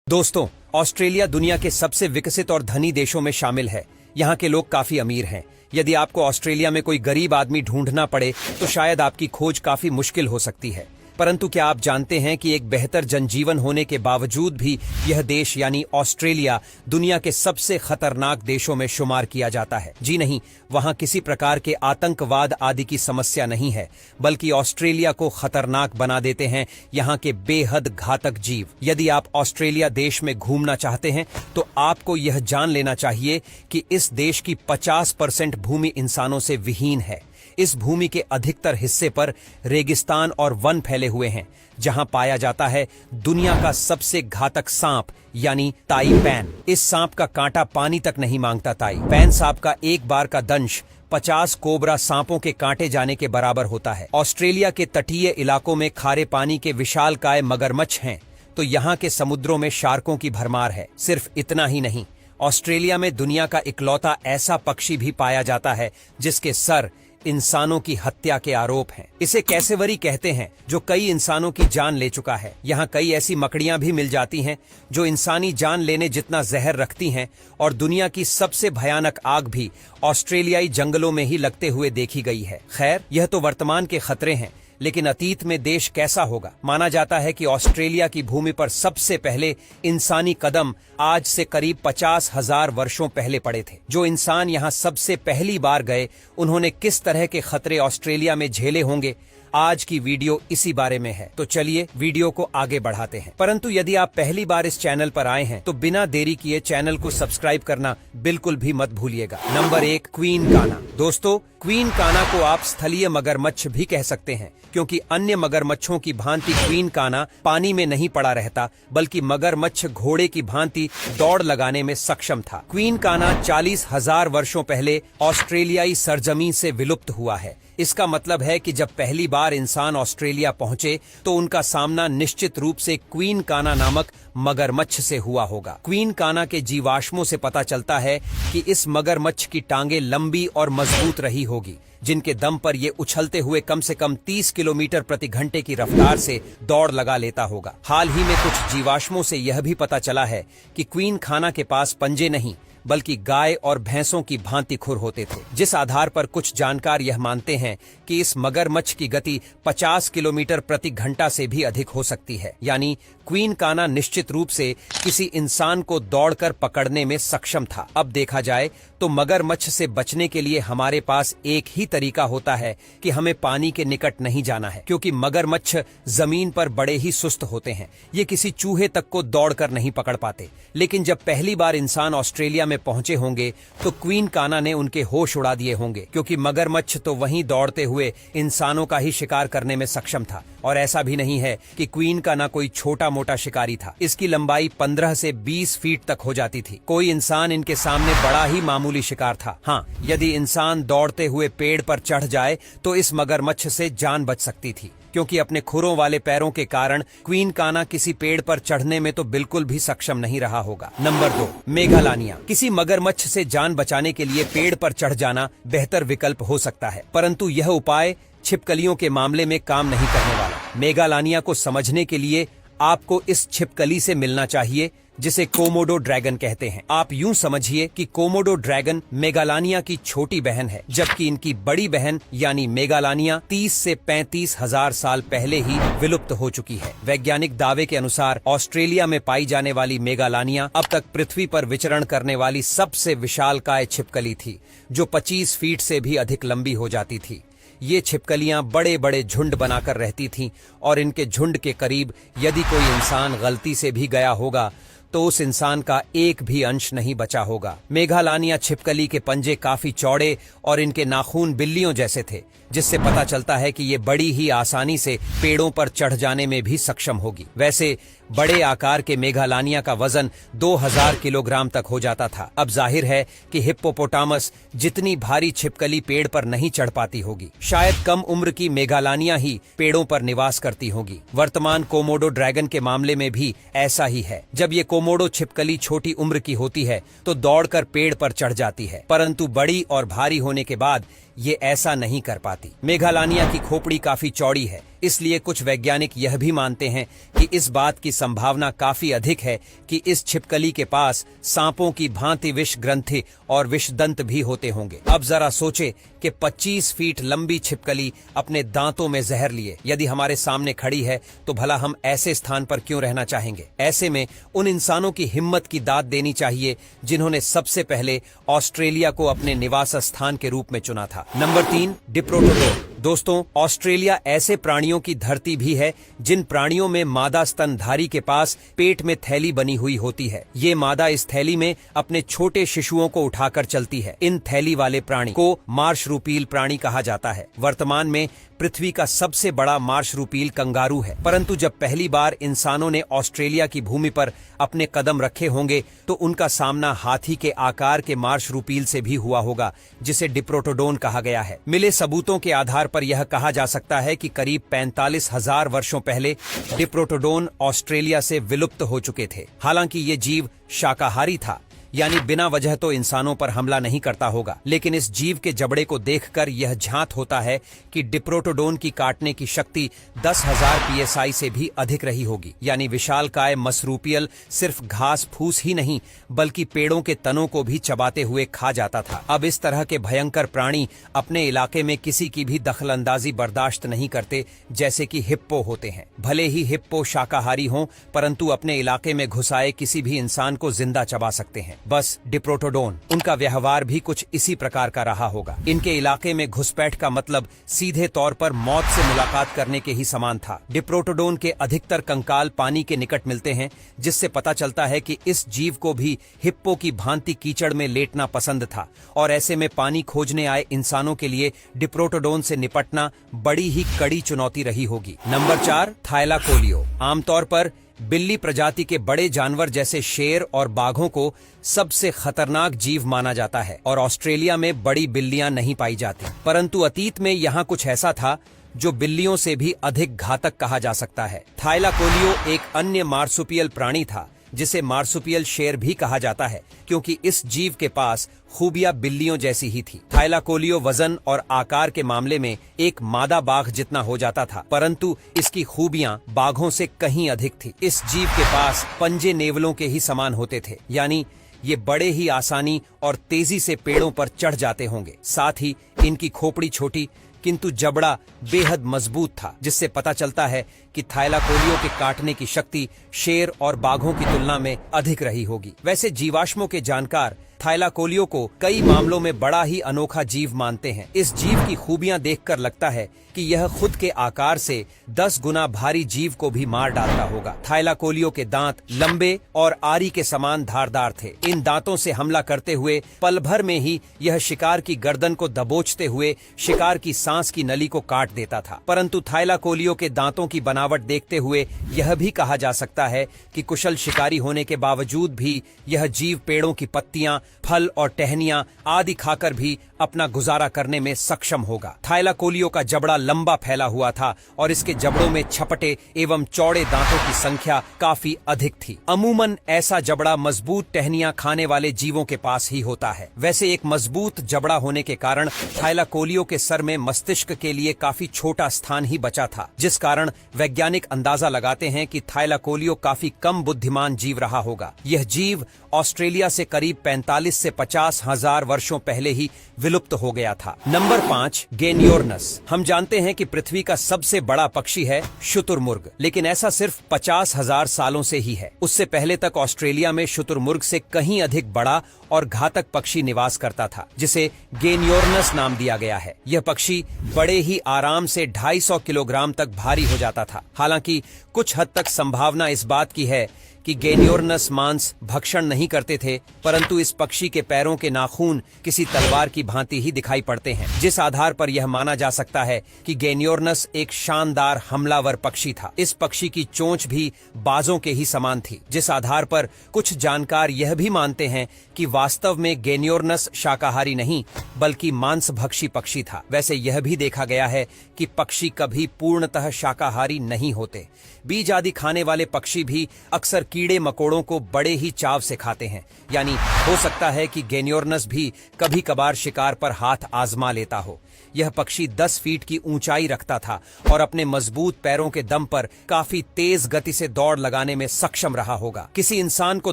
दोस्तों, ऑस्ट्रेलिया दुनिया के सबसे विकसित और धनी देशों में शामिल है। यहाँ के लोग काफी अमीर हैं। यदि आपको ऑस्ट्रेलिया में कोई गरीब आदमी ढूंढना पड़े तो शायद आपकी खोज काफी मुश्किल हो सकती है। परंतु क्या आप जानते हैं कि एक बेहतर जनजीवन होने के बावजूद भी यह देश यानी ऑस्ट्रेलिया दुनिया के सबसे खतरनाक देशों में शुमार किया जाता है? जी नहीं, वहां किसी प्रकार के आतंकवाद आदि की समस्या नहीं है, बल्कि ऑस्ट्रेलिया को खतरनाक बना देते हैं यहाँ के बेहद घातक जीव। यदि आप ऑस्ट्रेलिया देश में घूमना चाहते हैं तो आपको यह जान लेना चाहिए कि इस देश की 50% भूमि इंसानों से विहीन है। इस भूमि के अधिकतर हिस्से पर रेगिस्तान और वन फैले हुए हैं, जहां पाया जाता है दुनिया का सबसे घातक सांप यानी ताइपैन। इस सांप का कांटा पानी तक नहीं मांगता। ताइपैन सांप का एक बार का दंश 50 कोबरा सांपों के कांटे जाने के बराबर होता है। ऑस्ट्रेलिया के तटीय इलाकों में खारे पानी के विशालकाय मगरमच्छ हैं, तो यहाँ के समुद्रों में शार्कों की भरमार है। सिर्फ इतना ही नहीं, ऑस्ट्रेलिया में दुनिया का इकलौता ऐसा पक्षी भी पाया जाता है जिसके सर इंसानों की हत्या के आरोप हैं। इसे कैसेवरी कहते हैं, जो कई इंसानों की जान ले चुका है। यहाँ कई ऐसी मकड़ियां भी मिल जाती हैं जो इंसानी जान लेने जितना जहर रखती हैं, और दुनिया की सबसे भयानक आग भी ऑस्ट्रेलियाई जंगलों में ही लगते हुए देखी गई है। खैर, यह तो वर्तमान के खतरे हैं, लेकिन अतीत में देश कैसा होगा? माना जाता है कि ऑस्ट्रेलिया की भूमि पर सबसे पहले इंसानी कदम आज से करीब 50,000 वर्षों पहले पड़े थे। जो इंसान यहाँ सबसे पहली बार गए, उन्होंने किस तरह के खतरे ऑस्ट्रेलिया में झेले होंगे, आज की वीडियो इसी बारे में है। तो चलिए वीडियो को आगे बढ़ाते हैं। परंतु यदि आप पहली बार इस चैनल पर आए हैं तो बिना देरी किए चैनल को सब्सक्राइब करना बिल्कुल भी मत भूलिएगा। नंबर 1, क्वीन काना। दोस्तों, क्वीन काना को आप स्थलीय मगरमच्छ भी कह सकते हैं, क्योंकि अन्य मगरमच्छों की भांति क्वीन काना पानी में नहीं पड़ा रहता, बल्कि मगरमच्छ घोड़े की भांति दौड़ लगाने में सक्षम था। क्वीन काना 40,000 वर्षों पहले ऑस्ट्रेलियाई सरजमीन से विलुप्त हुआ है। इसका मतलब है कि जब पहली बार इंसान ऑस्ट्रेलिया पहुंचे तो उनका सामना निश्चित रूप से क्वीन काना नामक मगरमच्छ से हुआ होगा। क्वीन काना के जीवाश्मों से पता चलता है कि इस मगरमच्छ की टांगें लंबी और मजबूत रही होगी, जिनके दम पर ये उछलते हुए कम से कम 30 किलोमीटर प्रति घंटे की रफ्तार से दौड़ लगा लेता होगा। हाल ही में कुछ जीवाश्मों से यह भी पता चला है कि क्वीन काना के पास पंजे नहीं, बल्कि गाय और भैंसों की भांति खुर होते थे, जिस आधार पर कुछ जानकार यह मानते हैं कि इस मगरमच्छ की गति 50 किलोमीटर प्रति घंटा से भी अधिक हो सकती है। यानी क्वीन काना निश्चित रूप से किसी इंसान को दौड़कर पकड़ने में सक्षम था। अब देखा जाए तो मगरमच्छ से बचने के लिए हमारे पास एक ही तरीका होता है कि हमें पानी के निकट नहीं जाना है, क्योंकि मगरमच्छ जमीन पर बड़े ही सुस्त होते हैं। ये किसी चूहे तक को दौड़कर नहीं पकड़ पाते। लेकिन जब पहली बार इंसान ऑस्ट्रेलिया में पहुंचे होंगे तो क्वीन काना ने उनके होश उड़ा दिए होंगे, क्योंकि मगरमच्छ तो वहीं दौड़ते हुए इंसानों का ही शिकार करने में सक्षम था। और ऐसा भी नहीं है कि क्वीन काना कोई छोटा मोटा शिकारी था। इसकी लंबाई 15 से 20 फीट तक हो जाती थी। कोई इंसान इनके सामने बड़ा ही मामूली शिकार था। हाँ, यदि इंसान दौड़ते हुए पेड़ पर चढ़ जाए तो इस मगरमच्छ से जान बच सकती थी, क्योंकि अपने खुरों वाले पैरों के कारण क्वीन काना किसी पेड़ पर चढ़ने में तो बिल्कुल भी सक्षम नहीं रहा होगा। नंबर 2, मेघालानिया। किसी मगरमच्छ से जान बचाने के लिए पेड़ पर चढ़ जाना बेहतर विकल्प हो सकता है, परंतु यह उपाय छिपकलियों के मामले में काम नहीं करने वाला। मेघालानिया को समझने के लिए आपको इस छिपकली से मिलना चाहिए, जिसे कोमोडो ड्रैगन कहते हैं। आप यूं समझिए कि कोमोडो ड्रैगन मेघालानिया की छोटी बहन है, जबकि इनकी बड़ी बहन यानी मेघालानिया 30 से 35,000 साल पहले ही विलुप्त हो चुकी है। वैज्ञानिक दावे के अनुसार ऑस्ट्रेलिया में पाई जाने वाली मेघालानिया अब तक पृथ्वी पर विचरण करने वाली सबसे विशालकाय छिपकली थी, जो 25 फीट से भी अधिक लंबी हो जाती थी। ये छिपकलियां बड़े बड़े झुंड बनाकर रहती थीं, और इनके झुंड के करीब यदि कोई इंसान गलती से भी गया होगा तो उस इंसान का एक भी अंश नहीं बचा होगा। मेघालानिया छिपकली के पंजे काफी चौड़े और इनके नाखून बिल्लियों जैसे थे, जिससे पता चलता है कि ये बड़ी ही आसानी से पेड़ों पर चढ़ जाने में भी सक्षम होगी। वैसे बड़े आकार के मेघालानिया का वजन 2000 किलोग्राम तक हो जाता था। अब जाहिर है कि हिप्पोपोटामस जितनी भारी छिपकली पेड़ पर नहीं चढ़ पाती होगी। शायद कम उम्र की मेघालानिया ही पेड़ों पर निवास करती होगी। वर्तमान कोमोडो ड्रैगन के मामले में भी ऐसा ही है। जब ये कोमोडो छिपकली छोटी उम्र की होती है तो दौड़कर पेड़ पर चढ़ जाती है, परंतु बड़ी और भारी होने के बाद ये ऐसा नहीं कर पाती। मेघालानिया की खोपड़ी काफी चौड़ी है, इसलिए कुछ वैज्ञानिक यह भी मानते हैं कि इस बात की संभावना काफी अधिक है कि इस छिपकली के पास सांपों की भांति विष ग्रंथि और विषदंत भी होते होंगे। अब जरा सोचे कि 25 फीट लंबी छिपकली अपने दांतों में जहर लिए यदि हमारे सामने खड़ी है तो भला हम ऐसे स्थान पर क्यों रहना चाहेंगे। ऐसे में उन इंसानों की हिम्मत की दाद देनी चाहिए जिन्होंने सबसे पहले ऑस्ट्रेलिया को अपने निवास स्थान के रूप में चुना था। नंबर 3, डिप्रोटोडोन। दोस्तों, ऑस्ट्रेलिया ऐसे प्राणियों की धरती भी है जिन प्राणियों में मादा स्तनधारी के पास पेट में थैली बनी हुई होती है। ये मादा इस थैली में अपने छोटे शिशुओं को उठाकर चलती है। इन थैली वाले प्राणी को मार्शरूपील प्राणी कहा जाता है। वर्तमान में पृथ्वी का सबसे बड़ा मार्शरूपील कंगारू है, परंतु जब पहली बार इंसानों ने ऑस्ट्रेलिया की भूमि पर अपने कदम रखे होंगे तो उनका सामना हाथी के आकार के मार्शरूपील से भी हुआ होगा, जिसे डिप्रोटोडोन कहा गया है। मिले सबूतों के आधार पर यह कहा जा सकता है कि करीब 45,000 वर्षों पहले डिप्रोटोडोन ऑस्ट्रेलिया से विलुप्त हो चुके थे। हालांकि ये जीव शाकाहारी था, यानी बिना वजह तो इंसानों पर हमला नहीं करता होगा, लेकिन इस जीव के जबड़े को देखकर यह झांत होता है कि डिप्रोटोडोन की काटने की शक्ति 10,000 PSI से भी अधिक रही होगी। यानी विशालकाय मसरूपियल सिर्फ घास फूस ही नहीं बल्कि पेड़ों के तनों को भी चबाते हुए खा जाता था। अब इस तरह के भयंकर प्राणी अपने इलाके में किसी की भी दखलंदाजी बर्दाश्त नहीं करते, जैसे कि हिप्पो होते हैं। भले ही हिप्पो शाकाहारी हों, परंतु अपने इलाके में घुस आए किसी भी इंसान को जिंदा चबा सकते हैं। बस डिप्रोटोडोन, उनका व्यवहार भी कुछ इसी प्रकार का रहा होगा। इनके इलाके में घुसपैठ का मतलब सीधे तौर पर मौत से मुलाकात करने के ही समान था। डिप्रोटोडोन के अधिकतर कंकाल पानी के निकट मिलते हैं, जिससे पता चलता है कि इस जीव को भी हिप्पो की भांति कीचड़ में लेटना पसंद था, और ऐसे में पानी खोजने आए इंसानों के लिए डिप्रोटोडोन से निपटना बड़ी ही कड़ी चुनौती रही होगी। Number 4, Thylacoleo. आमतौर पर बिल्ली प्रजाति के बड़े जानवर जैसे शेर और बाघों को सबसे खतरनाक जीव माना जाता है और ऑस्ट्रेलिया में बड़ी बिल्लियां नहीं पाई जाती, परंतु अतीत में यहाँ कुछ ऐसा था जो बिल्लियों से भी अधिक घातक कहा जा सकता है। थाइलाकोलियो एक अन्य मार्सुपियल प्राणी था जिसे मार्सुपियल शेर भी कहा जाता है, क्योंकि इस जीव के पास खूबियां बिल्लियों जैसी ही थी। थाइलाकोलियो वजन और आकार के मामले में एक मादा बाघ जितना हो जाता था, परंतु इसकी खूबियां बाघों से कहीं अधिक थी। इस जीव के पास पंजे नेवलों के ही समान होते थे, यानी ये बड़े ही आसानी और तेजी से पेड़ों पर चढ़ जाते होंगे। साथ ही इनकी खोपड़ी छोटी किंतु जबड़ा बेहद मजबूत था, जिससे पता चलता है कि थाइलाकोलियो के काटने की शक्ति शेर और बाघों की तुलना में अधिक रही होगी। वैसे जीवाश्मों के जानकार थाइलाकोलियो को कई मामलों में बड़ा ही अनोखा जीव मानते हैं। इस जीव की खूबियां देखकर लगता है कि यह खुद के आकार से 10 गुना भारी जीव को भी मार डालता होगा। थाइलाकोलियो के दांत लंबे और आरी के समान धारदार थे। इन दांतों से हमला करते हुए पल भर में ही यह शिकार की गर्दन को दबोचते हुए शिकार की सांस की नली को काट देता था। परंतु थाइलाकोलियो के दांतों की बनावट देखते हुए यह भी कहा जा सकता है कि कुशल शिकारी होने के बावजूद भी यह जीव पेड़ों की पत्तियां, फल और टहनियां आदि खाकर भी अपना गुजारा करने में सक्षम होगा। थाइलाकोलियो का जबड़ा लंबा फैला हुआ था और इसके जबड़ों में छपटे एवं चौड़े दांतों की संख्या काफी अधिक थी। अमूमन ऐसा जबड़ा मजबूत टहनियां खाने वाले जीवों के पास ही होता है। वैसे एक मजबूत जबड़ा होने के कारण थाइलाकोलियो के सर में मस्तिष्क के लिए काफी छोटा स्थान ही बचा था, जिस कारण वैज्ञानिक अंदाजा लगाते हैं कि थाइलाकोलियो काफी कम बुद्धिमान जीव रहा होगा। यह जीव ऑस्ट्रेलिया से करीब 45 से 50,000 वर्षों पहले ही विलुप्त हो गया था। नंबर 5, गेनियोर्नस। हम जानते हैं कि पृथ्वी का सबसे बड़ा पक्षी है शुतुरमुर्ग, लेकिन ऐसा सिर्फ 50,000 सालों से ही है। उससे पहले तक ऑस्ट्रेलिया में शुतुरमुर्ग से कहीं अधिक बड़ा और घातक पक्षी निवास करता था, जिसे गेनियोर्नस नाम दिया गया है। यह पक्षी बड़े ही आराम से 250 किलोग्राम तक भारी हो जाता था। हालांकि कुछ हद तक संभावना इस बात की है कि गेनियोर्नस मांस भक्षण नहीं करते थे, परंतु इस पक्षी के पैरों के नाखून किसी तलवार की भांति ही दिखाई पड़ते हैं, जिस आधार पर यह माना जा सकता है कि गेनियोर्नस एक शानदार हमलावर पक्षी था। इस पक्षी की चोंच भी बाजों के ही समान थी, जिस आधार पर कुछ जानकार यह भी मानते हैं कि वास्तव में गेनियोर्नस शाकाहारी नहीं बल्कि मांसभक्षी पक्षी था। वैसे यह भी देखा गया है कि पक्षी कभी पूर्णतः शाकाहारी नहीं होते। बीज आदि खाने वाले पक्षी भी अक्सर कीड़े मकोड़ों को बड़े ही चाव से खाते हैं। यानी हो सकता है कि गेनियोर्नस भी कभी कभार शिकार पर हाथ आजमा लेता हो। यह पक्षी 10 फीट की ऊंचाई रखता था और अपने मजबूत पैरों के दम पर काफी तेज गति से दौड़ लगाने में सक्षम रहा होगा। किसी इंसान को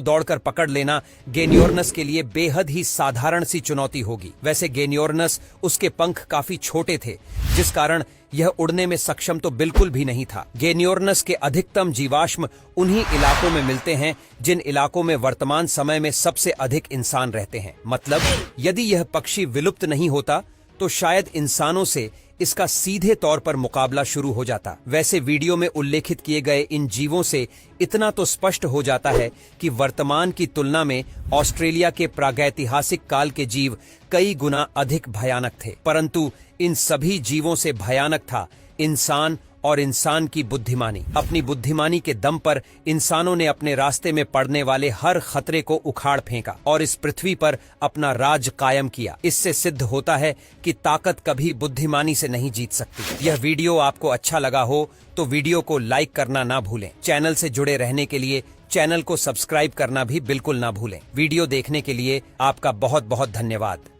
दौड़कर पकड़ लेना गेनियोर्नस के लिए बेहद ही साधारण सी चुनौती होगी। वैसे गेनियोर्नस उसके पंख काफी छोटे थे, जिस कारण यह उड़ने में सक्षम तो बिल्कुल भी नहीं था। गेनियोर्नस के अधिकतम जीवाश्म उन्हीं इलाकों में मिलते हैं जिन इलाकों में वर्तमान समय में सबसे अधिक इंसान रहते हैं। मतलब यदि यह पक्षी विलुप्त नहीं होता तो शायद इंसानों से इसका सीधे तौर पर मुकाबला शुरू हो जाता। वैसे वीडियो में उल्लेखित किए गए इन जीवों से इतना तो स्पष्ट हो जाता है कि वर्तमान की तुलना में ऑस्ट्रेलिया के प्रागैतिहासिक काल के जीव कई गुना अधिक भयानक थे। परंतु इन सभी जीवों से भयानक था इंसान और इंसान की बुद्धिमानी। अपनी बुद्धिमानी के दम पर इंसानों ने अपने रास्ते में पड़ने वाले हर खतरे को उखाड़ फेंका और इस पृथ्वी पर अपना राज कायम किया। इससे सिद्ध होता है कि ताकत कभी बुद्धिमानी से नहीं जीत सकती। यह वीडियो आपको अच्छा लगा हो तो वीडियो को लाइक करना ना भूलें। चैनल से जुड़े रहने के लिए चैनल को सब्सक्राइब करना भी बिल्कुल ना भूलें। वीडियो देखने के लिए आपका बहुत बहुत धन्यवाद।